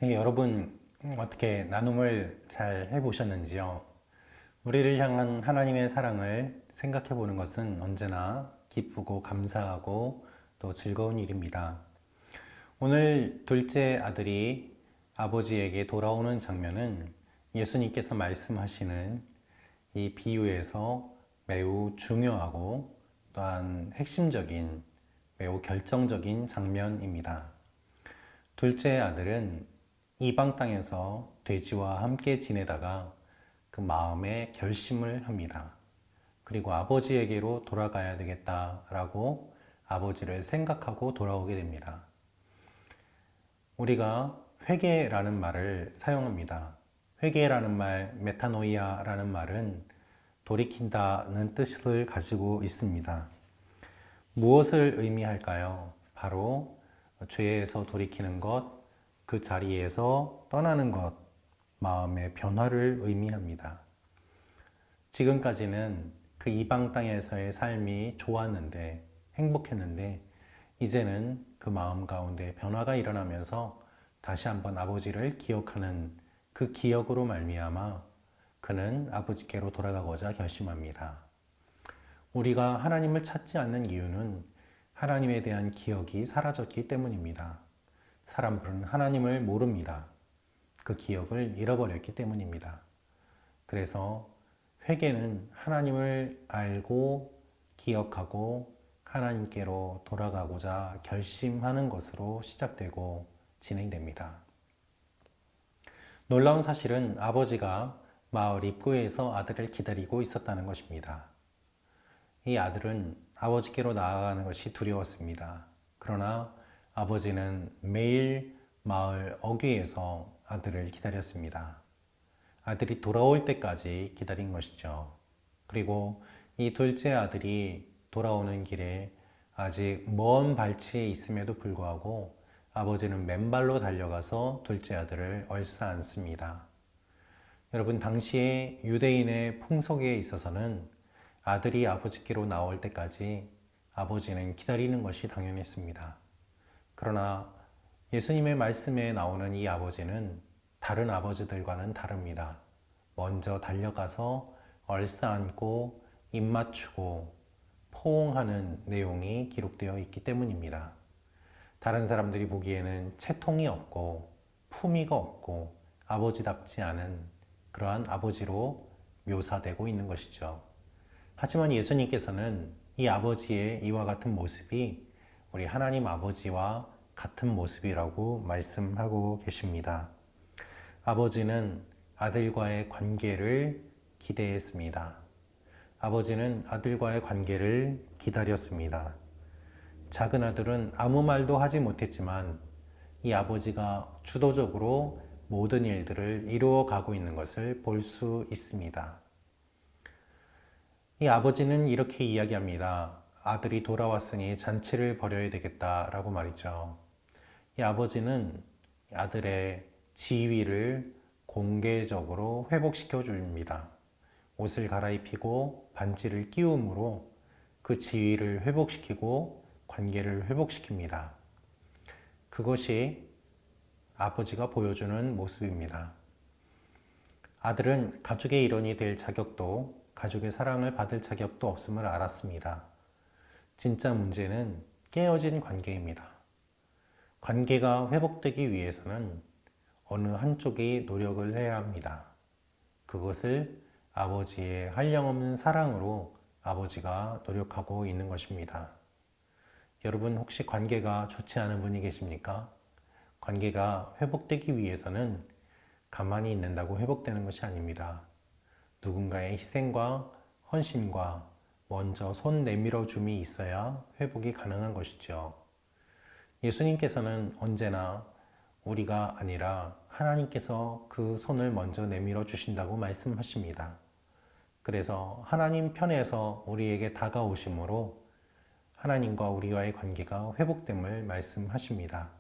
네, 여러분 어떻게 나눔을 잘 해보셨는지요? 우리를 향한 하나님의 사랑을 생각해 보는 것은 언제나 기쁘고 감사하고 또 즐거운 일입니다. 오늘 둘째 아들이 아버지에게 돌아오는 장면은 예수님께서 말씀하시는 이 비유에서 매우 중요하고 또한 핵심적인 매우 결정적인 장면입니다. 둘째 아들은 이방 땅에서 돼지와 함께 지내다가 그 마음에 결심을 합니다. 그리고 아버지에게로 돌아가야 되겠다라고 아버지를 생각하고 돌아오게 됩니다. 우리가 회개라는 말을 사용합니다. 회개라는 말, 메타노이아라는 말은 돌이킨다는 뜻을 가지고 있습니다. 무엇을 의미할까요? 바로 죄에서 돌이키는 것, 그 자리에서 떠나는 것, 마음의 변화를 의미합니다. 지금까지는 그 이방 땅에서의 삶이 좋았는데, 행복했는데, 이제는 그 마음 가운데 변화가 일어나면서 다시 한번 아버지를 기억하는 그 기억으로 말미암아 그는 아버지께로 돌아가고자 결심합니다. 우리가 하나님을 찾지 않는 이유는 하나님에 대한 기억이 사라졌기 때문입니다. 사람들은 하나님을 모릅니다. 그 기억을 잃어버렸기 때문입니다. 그래서 회개는 하나님을 알고 기억하고 하나님께로 돌아가고자 결심하는 것으로 시작되고 진행됩니다. 놀라운 사실은 아버지가 마을 입구에서 아들을 기다리고 있었다는 것입니다. 이 아들은 아버지께로 나아가는 것이 두려웠습니다. 그러나 아버지는 매일 마을 어귀에서 아들을 기다렸습니다. 아들이 돌아올 때까지 기다린 것이죠. 그리고 이 둘째 아들이 돌아오는 길에 아직 먼 발치에 있음에도 불구하고 아버지는 맨발로 달려가서 둘째 아들을 얼싸안습니다. 여러분, 당시에 유대인의 풍속에 있어서는 아들이 아버지께로 나올 때까지 아버지는 기다리는 것이 당연했습니다. 그러나 예수님의 말씀에 나오는 이 아버지는 다른 아버지들과는 다릅니다. 먼저 달려가서 얼싸안고 입 맞추고 포옹하는 내용이 기록되어 있기 때문입니다. 다른 사람들이 보기에는 채통이 없고 품위가 없고 아버지답지 않은 그러한 아버지로 묘사되고 있는 것이죠. 하지만 예수님께서는 이 아버지의 이와 같은 모습이 우리 하나님 아버지와 같은 모습이라고 말씀하고 계십니다. 아버지는 아들과의 관계를 기대했습니다. 아버지는 아들과의 관계를 기다렸습니다. 작은 아들은 아무 말도 하지 못했지만 이 아버지가 주도적으로 모든 일들을 이루어 가고 있는 것을 볼 수 있습니다. 이 아버지는 이렇게 이야기합니다. 아들이 돌아왔으니 잔치를 벌여야 되겠다라고 말이죠. 이 아버지는 아들의 지위를 공개적으로 회복시켜 줍니다. 옷을 갈아입히고 반지를 끼움으로 그 지위를 회복시키고 관계를 회복시킵니다. 그것이 아버지가 보여주는 모습입니다. 아들은 가족의 일원이 될 자격도 가족의 사랑을 받을 자격도 없음을 알았습니다. 진짜 문제는 깨어진 관계입니다. 관계가 회복되기 위해서는 어느 한쪽이 노력을 해야 합니다. 그것을 아버지의 한량없는 사랑으로 아버지가 노력하고 있는 것입니다. 여러분, 혹시 관계가 좋지 않은 분이 계십니까? 관계가 회복되기 위해서는 가만히 있는다고 회복되는 것이 아닙니다. 누군가의 희생과 헌신과 먼저 손 내밀어 줌이 있어야 회복이 가능한 것이죠. 예수님께서는 언제나 우리가 아니라 하나님께서 그 손을 먼저 내밀어 주신다고 말씀하십니다. 그래서 하나님 편에서 우리에게 다가오심으로 하나님과 우리와의 관계가 회복됨을 말씀하십니다.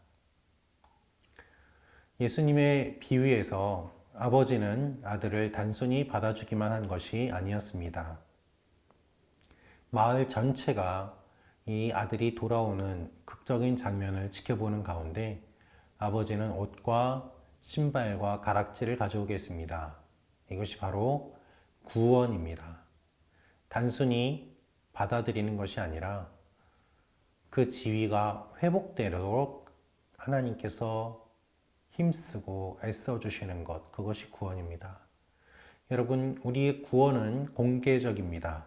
예수님의 비유에서 아버지는 아들을 단순히 받아주기만 한 것이 아니었습니다. 마을 전체가 이 아들이 돌아오는 극적인 장면을 지켜보는 가운데 아버지는 옷과 신발과 가락지를 가져오겠습니다. 이것이 바로 구원입니다. 단순히 받아들이는 것이 아니라 그 지위가 회복되도록 하나님께서 힘쓰고 애써주시는 것, 그것이 구원입니다. 여러분, 우리의 구원은 공개적입니다.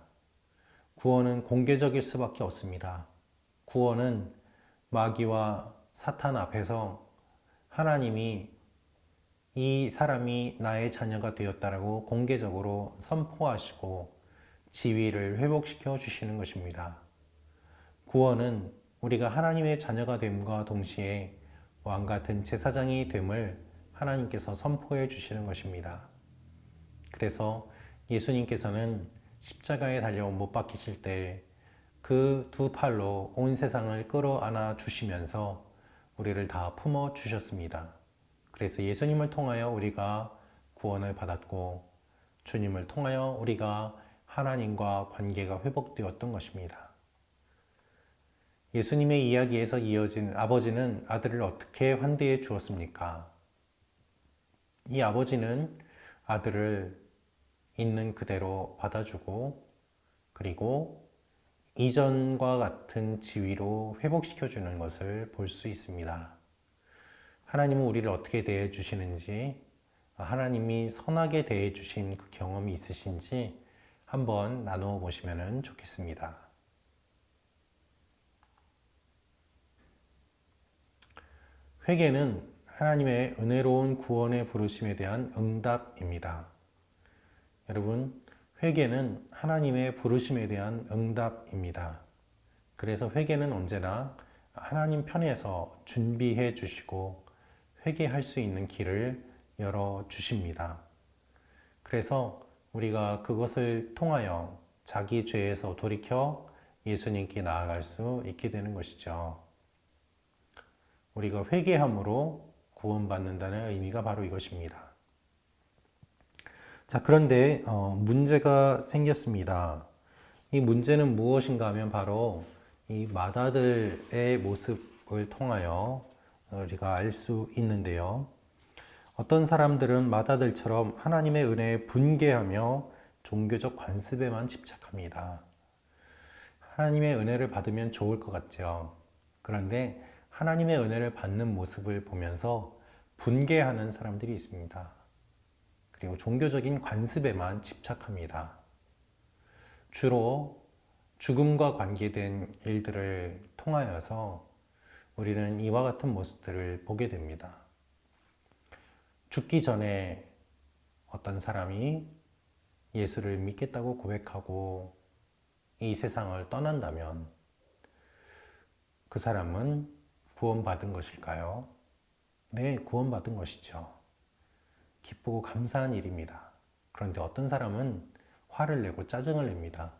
구원은 공개적일 수밖에 없습니다. 구원은 마귀와 사탄 앞에서 하나님이 이 사람이 나의 자녀가 되었다라고 공개적으로 선포하시고 지위를 회복시켜 주시는 것입니다. 구원은 우리가 하나님의 자녀가 됨과 동시에 왕같은 제사장이 됨을 하나님께서 선포해 주시는 것입니다. 그래서 예수님께서는 십자가에 달려 못 박히실 때 그 두 팔로 온 세상을 끌어안아 주시면서 우리를 다 품어 주셨습니다. 그래서 예수님을 통하여 우리가 구원을 받았고 주님을 통하여 우리가 하나님과 관계가 회복되었던 것입니다. 예수님의 이야기에서 이어진 아버지는 아들을 어떻게 환대해 주었습니까? 이 아버지는 아들을 있는 그대로 받아주고 그리고 이전과 같은 지위로 회복시켜 주는 것을 볼 수 있습니다. 하나님은 우리를 어떻게 대해 주시는지, 하나님이 선하게 대해 주신 그 경험이 있으신지 한번 나누어 보시면 좋겠습니다. 회개는 하나님의 은혜로운 구원의 부르심에 대한 응답입니다. 여러분, 회개는 하나님의 부르심에 대한 응답입니다. 그래서 회개는 언제나 하나님 편에서 준비해 주시고 회개할 수 있는 길을 열어 주십니다. 그래서 우리가 그것을 통하여 자기 죄에서 돌이켜 예수님께 나아갈 수 있게 되는 것이죠. 우리가 회개함으로 구원받는다는 의미가 바로 이것입니다. 자, 그런데 문제가 생겼습니다. 이 문제는 무엇인가 하면 바로 이 맏아들의 모습을 통하여 우리가 알 수 있는데요. 어떤 사람들은 맏아들처럼 하나님의 은혜에 분개하며 종교적 관습에만 집착합니다. 하나님의 은혜를 받으면 좋을 것 같죠. 그런데 하나님의 은혜를 받는 모습을 보면서 분개하는 사람들이 있습니다. 그리고 종교적인 관습에만 집착합니다. 주로 죽음과 관계된 일들을 통하여서 우리는 이와 같은 모습들을 보게 됩니다. 죽기 전에 어떤 사람이 예수를 믿겠다고 고백하고 이 세상을 떠난다면 그 사람은 구원받은 것일까요? 네, 구원받은 것이죠. 기쁘고 감사한 일입니다. 그런데 어떤 사람은 화를 내고 짜증을 냅니다.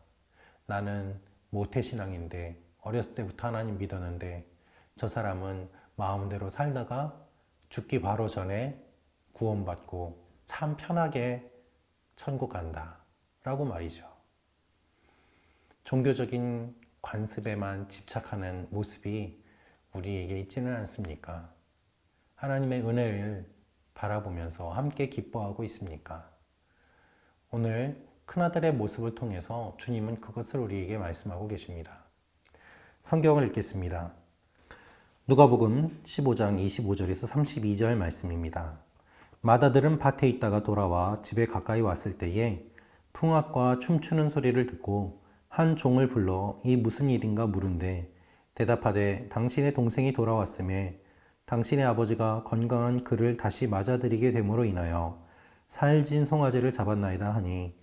나는 모태신앙인데 어렸을 때부터 하나님 믿었는데 저 사람은 마음대로 살다가 죽기 바로 전에 구원받고 참 편하게 천국 간다 라고 말이죠. 종교적인 관습에만 집착하는 모습이 우리에게 있지는 않습니까? 하나님의 은혜를 바라보면서 함께 기뻐하고 있습니까? 오늘 큰아들의 모습을 통해서 주님은 그것을 우리에게 말씀하고 계십니다. 성경을 읽겠습니다. 누가복음 15장 25절에서 32절 말씀입니다. 맏아들은 밭에 있다가 돌아와 집에 가까이 왔을 때에 풍악과 춤추는 소리를 듣고 한 종을 불러 이 무슨 일인가 물은데 대답하되 당신의 동생이 돌아왔음에 당신의 아버지가 건강한 그를 다시 맞아들이게 됨으로 인하여 살진 송아지를 잡았나이다 하니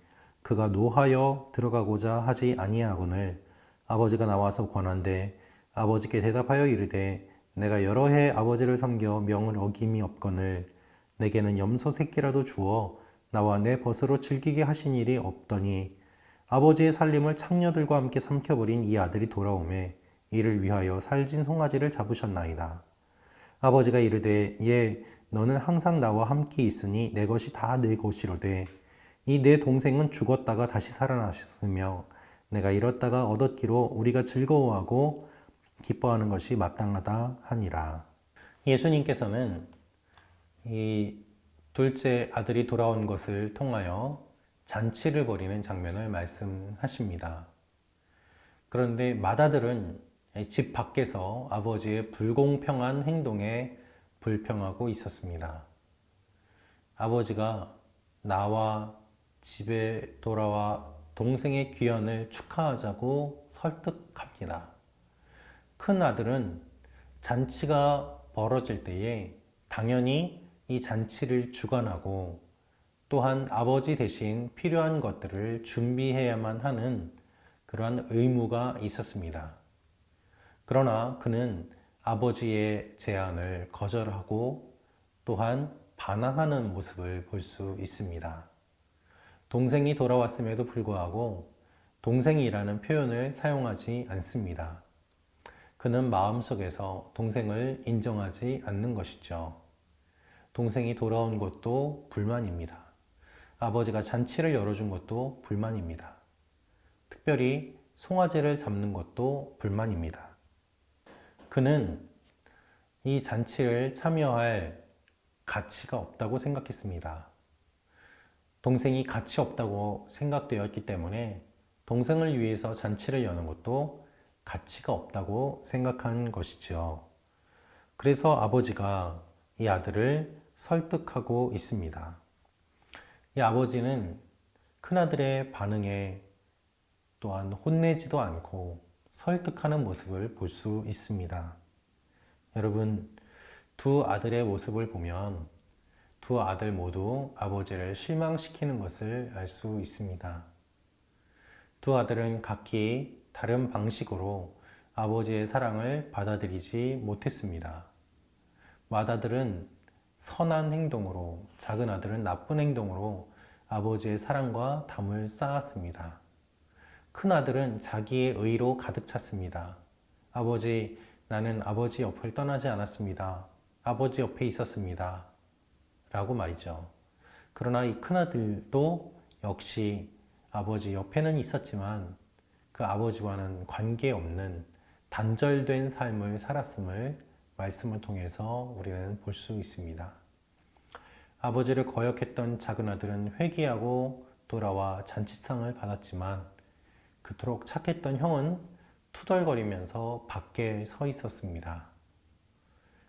그가 노하여 들어가고자 하지 아니하거늘 아버지가 나와서 권한대 아버지께 대답하여 이르되 내가 여러 해 아버지를 섬겨 명을 어김이 없거늘 내게는 염소 새끼라도 주어 나와 내 벗으로 즐기게 하신 일이 없더니 아버지의 살림을 창녀들과 함께 삼켜버린 이 아들이 돌아오매 이를 위하여 살진 송아지를 잡으셨나이다. 아버지가 이르되 예 너는 항상 나와 함께 있으니 내 것이 다 내 것이로되 이 내 동생은 죽었다가 다시 살아나셨으며 내가 잃었다가 얻었기로 우리가 즐거워하고 기뻐하는 것이 마땅하다 하니라. 예수님께서는 이 둘째 아들이 돌아온 것을 통하여 잔치를 벌이는 장면을 말씀하십니다. 그런데 맏아들은 집 밖에서 아버지의 불공평한 행동에 불평하고 있었습니다. 아버지가 나와 집에 돌아와 동생의 귀환을 축하하자고 설득합니다. 큰 아들은 잔치가 벌어질 때에 당연히 이 잔치를 주관하고 또한 아버지 대신 필요한 것들을 준비해야만 하는 그러한 의무가 있었습니다. 그러나 그는 아버지의 제안을 거절하고 또한 반항하는 모습을 볼 수 있습니다. 동생이 돌아왔음에도 불구하고 동생이라는 표현을 사용하지 않습니다. 그는 마음속에서 동생을 인정하지 않는 것이죠. 동생이 돌아온 것도 불만입니다. 아버지가 잔치를 열어준 것도 불만입니다. 특별히 송아지를 잡는 것도 불만입니다. 그는 이 잔치를 참여할 가치가 없다고 생각했습니다. 동생이 가치 없다고 생각되었기 때문에 동생을 위해서 잔치를 여는 것도 가치가 없다고 생각한 것이죠. 그래서 아버지가 이 아들을 설득하고 있습니다. 이 아버지는 큰아들의 반응에 또한 혼내지도 않고 설득하는 모습을 볼 수 있습니다. 여러분, 두 아들의 모습을 보면 두 아들 모두 아버지를 실망시키는 것을 알 수 있습니다. 두 아들은 각기 다른 방식으로 아버지의 사랑을 받아들이지 못했습니다. 맏아들은 선한 행동으로, 작은 아들은 나쁜 행동으로 아버지의 사랑과 담을 쌓았습니다. 큰 아들은 자기의 의로 가득 찼습니다. 아버지, 나는 아버지 옆을 떠나지 않았습니다. 아버지 옆에 있었습니다. 라고 말이죠. 그러나 이 큰아들도 역시 아버지 옆에는 있었지만 그 아버지와는 관계없는 단절된 삶을 살았음을 말씀을 통해서 우리는 볼 수 있습니다. 아버지를 거역했던 작은 아들은 회개하고 돌아와 잔치상을 받았지만 그토록 착했던 형은 투덜거리면서 밖에 서 있었습니다.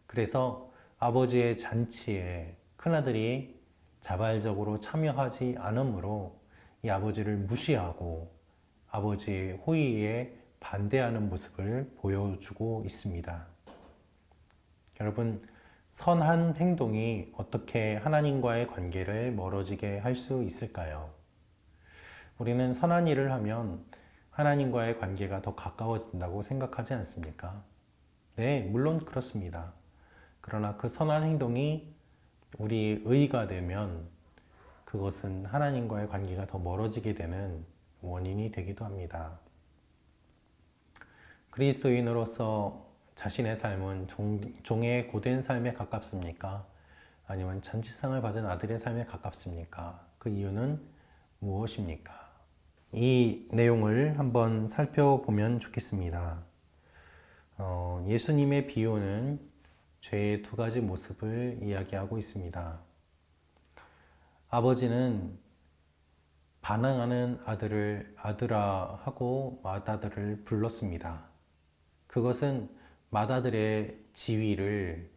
그래서 아버지의 잔치에 큰아들이 자발적으로 참여하지 않으므로 이 아버지를 무시하고 아버지의 호의에 반대하는 모습을 보여주고 있습니다. 여러분, 선한 행동이 어떻게 하나님과의 관계를 멀어지게 할 수 있을까요? 우리는 선한 일을 하면 하나님과의 관계가 더 가까워진다고 생각하지 않습니까? 네, 물론 그렇습니다. 그러나 그 선한 행동이 우리의 의가 되면 그것은 하나님과의 관계가 더 멀어지게 되는 원인이 되기도 합니다. 그리스도인으로서 자신의 삶은 종의 고된 삶에 가깝습니까? 아니면 잔치상을 받은 아들의 삶에 가깝습니까? 그 이유는 무엇입니까? 이 내용을 한번 살펴보면 좋겠습니다. 예수님의 비유는 죄의 두 가지 모습을 이야기하고 있습니다. 아버지는 반항하는 아들을 아들아 하고 맏아들을 불렀습니다. 그것은 맏아들의 지위를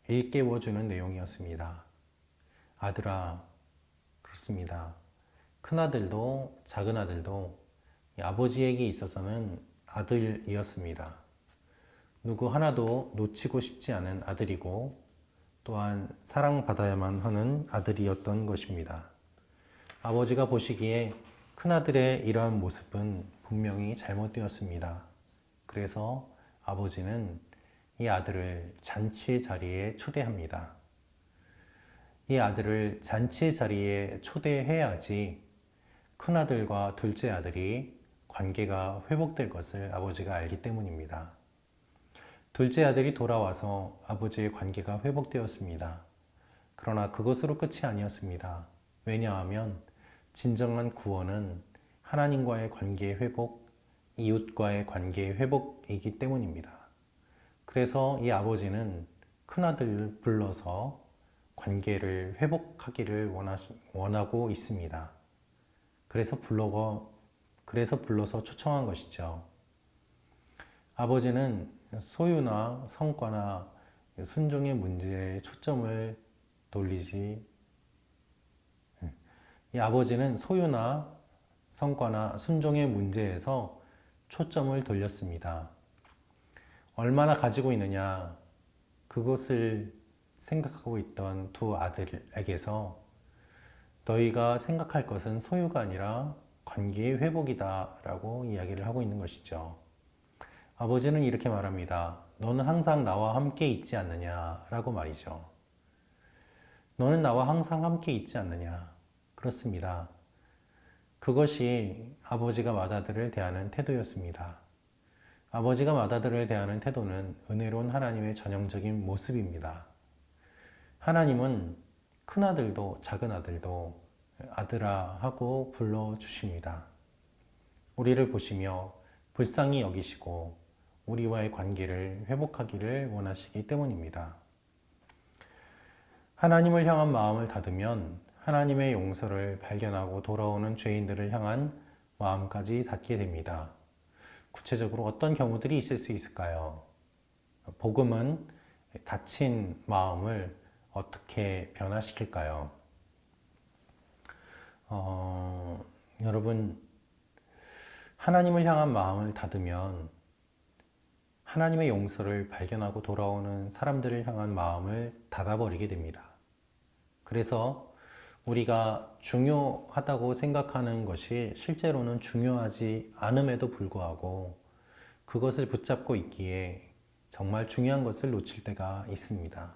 일깨워주는 내용이었습니다. 아들아, 그렇습니다. 큰아들도 작은아들도 아버지에게 있어서는 아들이었습니다. 누구 하나도 놓치고 싶지 않은 아들이고 또한 사랑받아야만 하는 아들이었던 것입니다. 아버지가 보시기에 큰아들의 이러한 모습은 분명히 잘못되었습니다. 그래서 아버지는 이 아들을 잔치의 자리에 초대합니다. 이 아들을 잔치의 자리에 초대해야지 큰아들과 둘째 아들이 관계가 회복될 것을 아버지가 알기 때문입니다. 둘째 아들이 돌아와서 아버지의 관계가 회복되었습니다. 그러나 그것으로 끝이 아니었습니다. 왜냐하면 진정한 구원은 하나님과의 관계 회복, 이웃과의 관계 회복이기 때문입니다. 그래서 이 아버지는 큰아들을 불러서 관계를 회복하기를 원하고 있습니다. 그래서 불러서 초청한 것이죠. 아버지는 소유나 성과나 순종의 문제에 초점을 돌리지, 이 아버지는 소유나 성과나 순종의 문제에서 초점을 돌렸습니다. 얼마나 가지고 있느냐, 그것을 생각하고 있던 두 아들에게서 너희가 생각할 것은 소유가 아니라 관계의 회복이다 라고 이야기를 하고 있는 것이죠. 아버지는 이렇게 말합니다. 너는 항상 나와 함께 있지 않느냐 라고 말이죠. 너는 나와 항상 함께 있지 않느냐. 그렇습니다. 그것이 아버지가 맏아들을 대하는 태도였습니다. 아버지가 맏아들을 대하는 태도는 은혜로운 하나님의 전형적인 모습입니다. 하나님은 큰아들도 작은아들도 아들아 하고 불러주십니다. 우리를 보시며 불쌍히 여기시고 우리와의 관계를 회복하기를 원하시기 때문입니다. 하나님을 향한 마음을 닫으면 하나님의 용서를 발견하고 돌아오는 죄인들을 향한 마음까지 닫게 됩니다. 구체적으로 어떤 경우들이 있을 수 있을까요? 복음은 닫힌 마음을 어떻게 변화시킬까요? 여러분, 하나님을 향한 마음을 닫으면 하나님의 용서를 발견하고 돌아오는 사람들을 향한 마음을 닫아버리게 됩니다. 그래서 우리가 중요하다고 생각하는 것이 실제로는 중요하지 않음에도 불구하고 그것을 붙잡고 있기에 정말 중요한 것을 놓칠 때가 있습니다.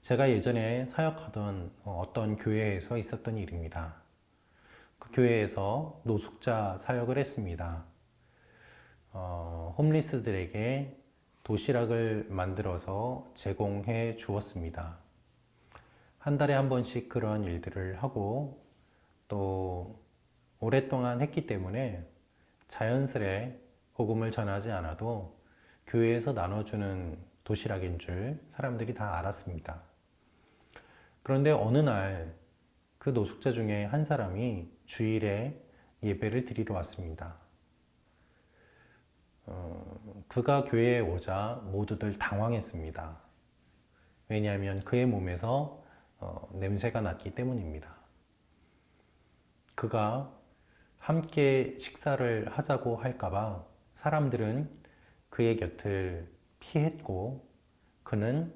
제가 예전에 사역하던 어떤 교회에서 있었던 일입니다. 그 교회에서 노숙자 사역을 했습니다. 홈리스들에게 도시락을 만들어서 제공해 주었습니다. 한 달에 한 번씩 그런 일들을 하고 또 오랫동안 했기 때문에 자연스레 복음을 전하지 않아도 교회에서 나눠주는 도시락인 줄 사람들이 다 알았습니다. 그런데 어느 날 그 노숙자 중에 한 사람이 주일에 예배를 드리러 왔습니다. 그가 교회에 오자 모두들 당황했습니다. 왜냐하면 그의 몸에서 냄새가 났기 때문입니다. 그가 함께 식사를 하자고 할까봐 사람들은 그의 곁을 피했고 그는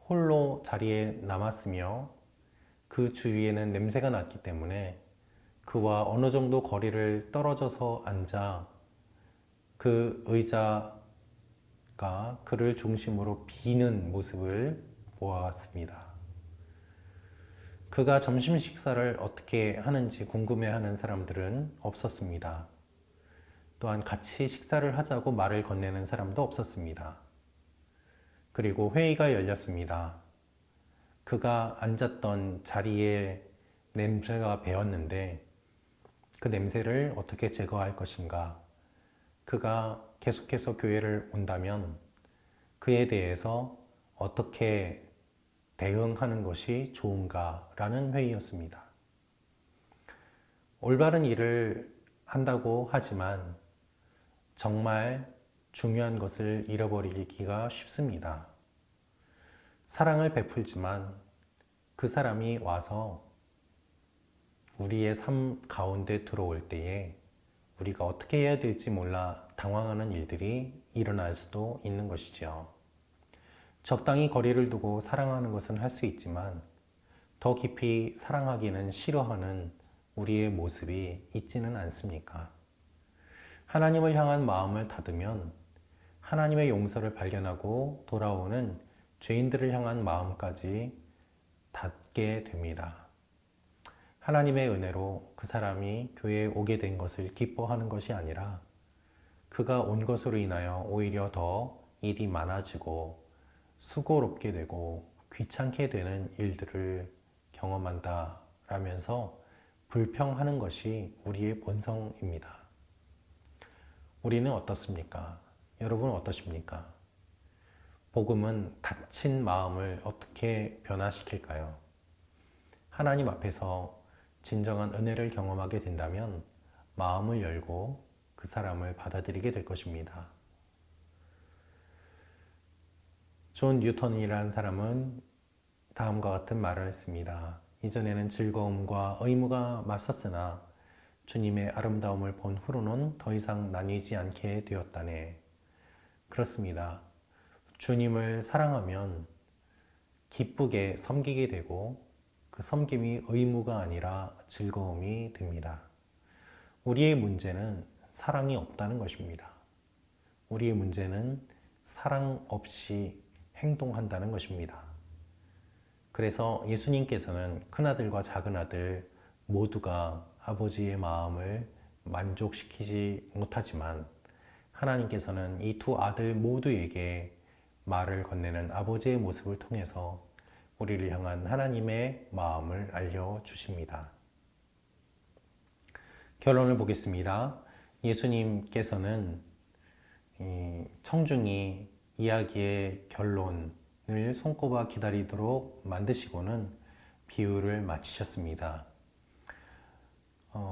홀로 자리에 남았으며 그 주위에는 냄새가 났기 때문에 그와 어느 정도 거리를 떨어져서 앉아 그 의자가 그를 중심으로 비는 모습을 보았습니다. 그가 점심 식사를 어떻게 하는지 궁금해하는 사람들은 없었습니다. 또한 같이 식사를 하자고 말을 건네는 사람도 없었습니다. 그리고 회의가 열렸습니다. 그가 앉았던 자리에 냄새가 배었는데 그 냄새를 어떻게 제거할 것인가? 그가 계속해서 교회를 온다면 그에 대해서 어떻게 대응하는 것이 좋은가? 라는 회의였습니다. 올바른 일을 한다고 하지만 정말 중요한 것을 잃어버리기가 쉽습니다. 사랑을 베풀지만 그 사람이 와서 우리의 삶 가운데 들어올 때에 우리가 어떻게 해야 될지 몰라 당황하는 일들이 일어날 수도 있는 것이죠. 적당히 거리를 두고 사랑하는 것은 할 수 있지만 더 깊이 사랑하기는 싫어하는 우리의 모습이 있지는 않습니까? 하나님을 향한 마음을 닫으면 하나님의 용서를 발견하고 돌아오는 죄인들을 향한 마음까지 닫게 됩니다. 하나님의 은혜로 그 사람이 교회에 오게 된 것을 기뻐하는 것이 아니라 그가 온 것으로 인하여 오히려 더 일이 많아지고 수고롭게 되고 귀찮게 되는 일들을 경험한다라면서 불평하는 것이 우리의 본성입니다. 우리는 어떻습니까? 여러분 어떠십니까? 복음은 닫힌 마음을 어떻게 변화시킬까요? 하나님 앞에서 진정한 은혜를 경험하게 된다면 마음을 열고 그 사람을 받아들이게 될 것입니다. 존 뉴턴이라는 사람은 다음과 같은 말을 했습니다. 이전에는 즐거움과 의무가 맞섰으나 주님의 아름다움을 본 후로는 더 이상 나뉘지 않게 되었다네. 그렇습니다. 주님을 사랑하면 기쁘게 섬기게 되고 그 섬김이 의무가 아니라 즐거움이 됩니다. 우리의 문제는 사랑이 없다는 것입니다. 우리의 문제는 사랑 없이 행동한다는 것입니다. 그래서 예수님께서는 큰아들과 작은아들 모두가 아버지의 마음을 만족시키지 못하지만 하나님께서는 이 두 아들 모두에게 말을 건네는 아버지의 모습을 통해서 우리를 향한 하나님의 마음을 알려주십니다. 결론을 보겠습니다. 예수님께서는 청중이 이야기의 결론을 손꼽아 기다리도록 만드시고는 비유를 마치셨습니다.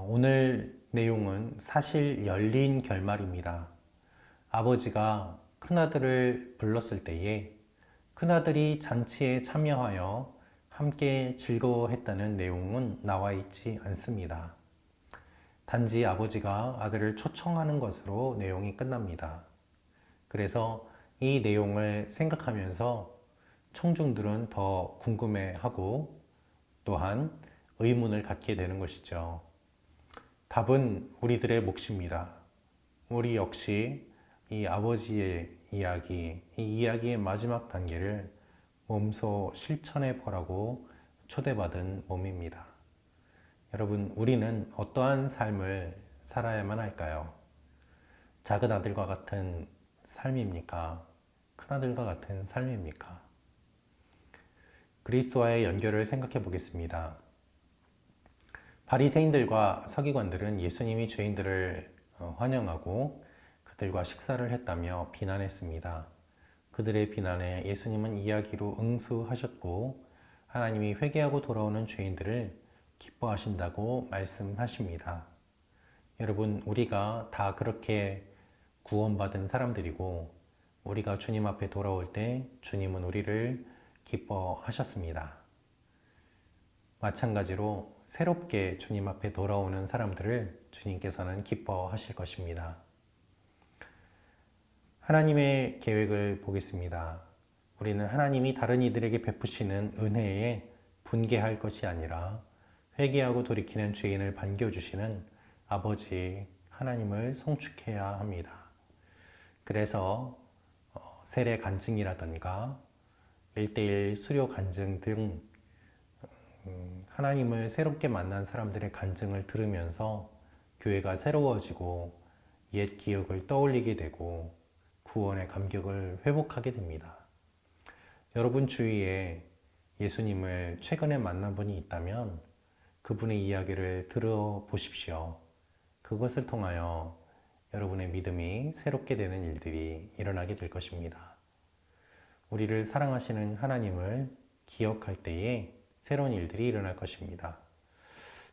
오늘 내용은 사실 열린 결말입니다. 아버지가 큰아들을 불렀을 때에 큰아들이 잔치에 참여하여 함께 즐거워했다는 내용은 나와 있지 않습니다. 단지 아버지가 아들을 초청하는 것으로 내용이 끝납니다. 그래서 이 내용을 생각하면서 청중들은 더 궁금해하고 또한 의문을 갖게 되는 것이죠. 답은 우리들의 몫입니다. 우리 역시 이 아버지의 이야기, 이 이야기의 마지막 단계를 몸소 실천해 보라고 초대받은 몸입니다. 여러분, 우리는 어떠한 삶을 살아야만 할까요? 작은 아들과 같은 삶입니까? 큰 아들과 같은 삶입니까? 그리스도와의 연결을 생각해 보겠습니다. 바리새인들과 서기관들은 예수님이 죄인들을 환영하고 그들과 식사를 했다며 비난했습니다. 그들의 비난에 예수님은 이야기로 응수하셨고 하나님이 회개하고 돌아오는 죄인들을 기뻐하신다고 말씀하십니다. 여러분, 우리가 다 그렇게 구원받은 사람들이고 우리가 주님 앞에 돌아올 때 주님은 우리를 기뻐하셨습니다. 마찬가지로 새롭게 주님 앞에 돌아오는 사람들을 주님께서는 기뻐하실 것입니다. 하나님의 계획을 보겠습니다. 우리는 하나님이 다른 이들에게 베푸시는 은혜에 분개할 것이 아니라 회개하고 돌이키는 죄인을 반겨주시는 아버지 하나님을 송축해야 합니다. 그래서 세례 간증이라든가 1:1 수료 간증 등 하나님을 새롭게 만난 사람들의 간증을 들으면서 교회가 새로워지고 옛 기억을 떠올리게 되고 구원의 감격을 회복하게 됩니다. 여러분 주위에 예수님을 최근에 만난 분이 있다면 그분의 이야기를 들어보십시오. 그것을 통하여 여러분의 믿음이 새롭게 되는 일들이 일어나게 될 것입니다. 우리를 사랑하시는 하나님을 기억할 때에 새로운 일들이 일어날 것입니다.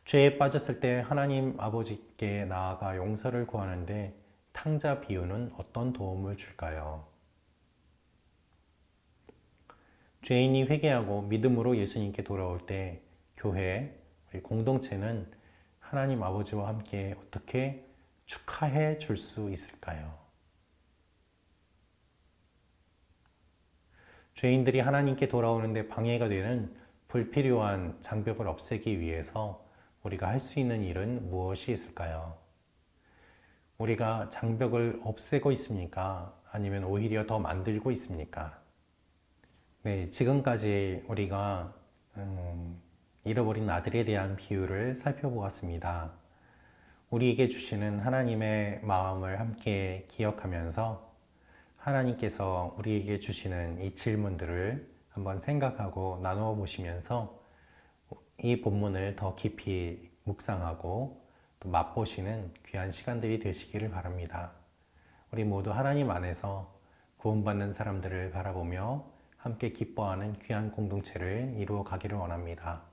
죄에 빠졌을 때 하나님 아버지께 나아가 용서를 구하는데 탕자 비유는 어떤 도움을 줄까요? 죄인이 회개하고 믿음으로 예수님께 돌아올 때 교회, 우리 공동체는 하나님 아버지와 함께 어떻게 축하해 줄 수 있을까요? 죄인들이 하나님께 돌아오는데 방해가 되는 불필요한 장벽을 없애기 위해서 우리가 할 수 있는 일은 무엇이 있을까요? 우리가 장벽을 없애고 있습니까? 아니면 오히려 더 만들고 있습니까? 네, 지금까지 우리가 잃어버린 아들에 대한 비유를 살펴보았습니다. 우리에게 주시는 하나님의 마음을 함께 기억하면서 하나님께서 우리에게 주시는 이 질문들을 한번 생각하고 나누어 보시면서 이 본문을 더 깊이 묵상하고 또 맛보시는 귀한 시간들이 되시기를 바랍니다. 우리 모두 하나님 안에서 구원받는 사람들을 바라보며 함께 기뻐하는 귀한 공동체를 이루어 가기를 원합니다.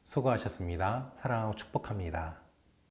수고하셨습니다. 사랑하고 축복합니다.